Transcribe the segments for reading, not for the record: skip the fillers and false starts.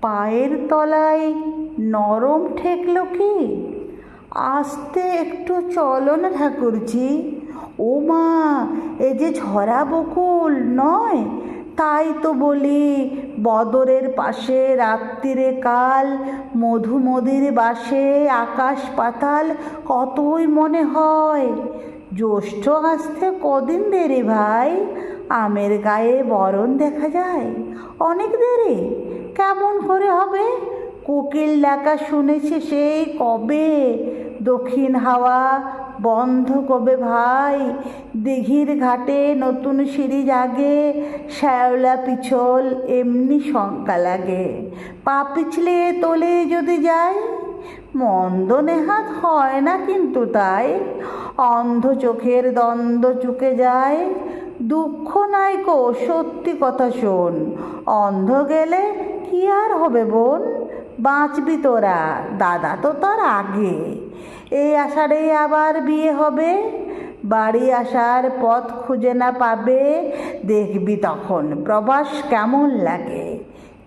পায়ের তলায় নরম ঠেকলো কি? আস্তে একটু চলো না ঠাকুরজি। ও মা, এ যে ঝরা বকুল নয়? তাই তো বলি, বদরের পাশে রাত্রিরে কাল মধুমদির বাসে আকাশ পাতাল কতই মনে হয়। জ্যৈষ্ঠ আসতে কদিন দেরি ভাই, আমের গায়ে বরণ দেখা যায়। অনেক দেরি? কেমন করে হবে? কোকিল ডাকা শুনেছি সেই কবে। দক্ষিণ হাওয়া বন্ধ কবে ভাই? দিঘির ঘাটে নতুন সিঁড়ি জাগে, শ্যাওলা পিছল এমনি শঙ্কা লাগে। পা পিছলে তোলে যদি যাই, মন্দ নেহাত হয় না কিন্তু তাই। অন্ধ চোখের দ্বন্দ্ব চুকে যায়। দুঃখ নাই কো, সত্যি কথা শোন। অন্ধ গেলে কি আর হবে বোন? বাঁচবি তোরা, দাদা তো তার আগে। এই আষাঢ়ে আবার বিয়ে হবে, বাড়ি আসার পথ খুঁজে না পাবে। দেখবি তখন প্রবাস কেমন লাগে।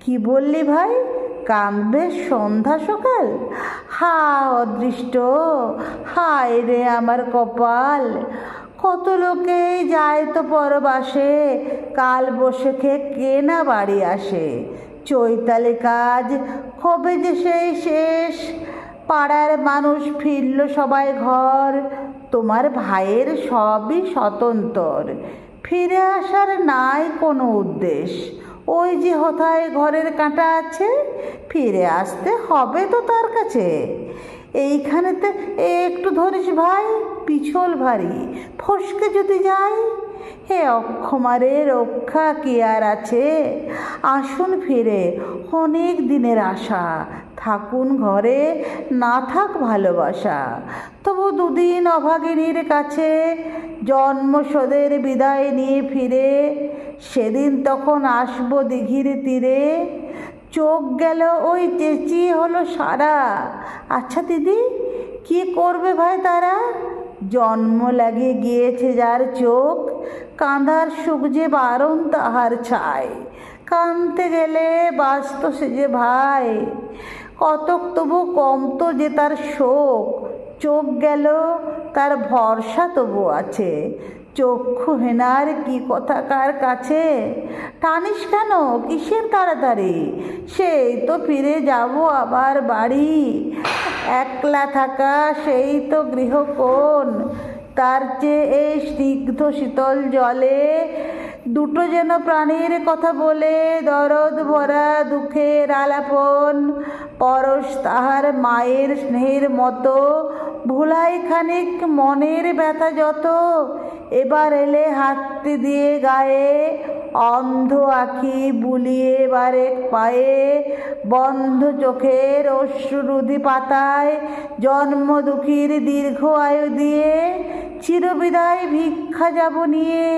কি বললি ভাই? কাঁদবে সন্ধ্যা সকাল? হা অদৃষ্ট, হায় রে আমার কপাল। কত লোকেই যায় তো পরবাসে, কাল বৈশাখে কে না বাড়ি আসে। চৈতালি কাজ কবে যে সেই শেষ, পাড়ার মানুষ ফিরল সবাই ঘর। তোমার ভাইয়ের সবই স্বতন্ত্র, ফিরে আসার নাই কোনো উদ্দেশ। ওই যে হথায় ঘরের কাঁটা আছে, ফিরে আসতে হবে তো তার কাছে। এইখানেতে একটু ধরিস ভাই, পিছল ভারী, ফসকে যদি যাই। হে অক্ষমারে রক্ষা কি আর আছে? আসুন ফিরে, অনেক দিনের আশা। থাকুন ঘরে, না থাক ভালোবাসা। তবু দুদিন অভাগিনীর কাছে জন্মসদের বিদায় নিয়ে ফিরে। সেদিন তখন আসবো দিঘির তীরে। চোখ গেল ওই চেঁচিয়ে হলো সারা। আচ্ছা দিদি, কি করবে ভাই তারা? জন্ম লাগে গিয়েছে যার চোখ, কাঁদার সুখ যে বারণ তাহার ছাই। কাঁদতে গেলে বাঁচত সে যে ভাই, কতক তবু কমতো যে তার শোক। চোখ গেল, তার ভরসা তবু আছে। চক্ষু হেনার কি কথা কার কাছে? টানিস কেন, কিসের তাড়াতাড়ি? সেই তো ফিরে যাব আবার বাড়ি। একলা থাকা সেই তো গৃহকোণ, তার চেয়ে এই স্নিগ্ধ শীতল জলে দুটো যেন প্রাণীর কথা বলে দরদ ভরা দুঃখের আলাপন। পরশ তাহার মায়ের স্নেহের মতো, ভুলাই খানিক মনের ব্যথা যত। এবার এলে হাতটি দিয়ে গায়ে, অন্ধ আখি বুলিয়ে বারেক পায়ে। বন্ধ চোখের অশ্রুরুধি পাতায়, জন্ম দুঃখীর দীর্ঘ আয়ু দিয়ে। চিরবিদায় ভিক্ষা যাব নিয়ে,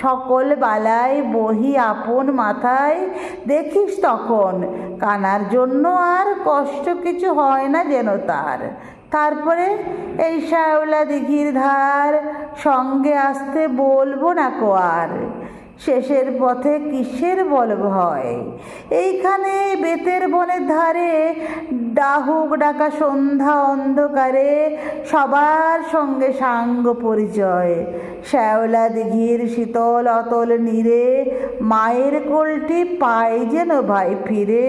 সকল বালায় বহি আপন মাথায়। দেখিস তখন কানার জন্য আর কষ্ট কিছু হয় না যেন তার। তারপরে এই শ্যাওলা দিঘির ধার, সঙ্গে আসতে বলবো না কো আর। শেষের পথে কিসের বল ভয়? এইখানে বেতের বনের ধারে ডাহুক ডাকা সন্ধ্যা অন্ধকারে, সবার সঙ্গে সাঙ্গ পরিচয়। শ্যাওলা দিঘির শীতল অতল নীরে, মায়ের কোলটি পাই যেন ভাই ফিরে।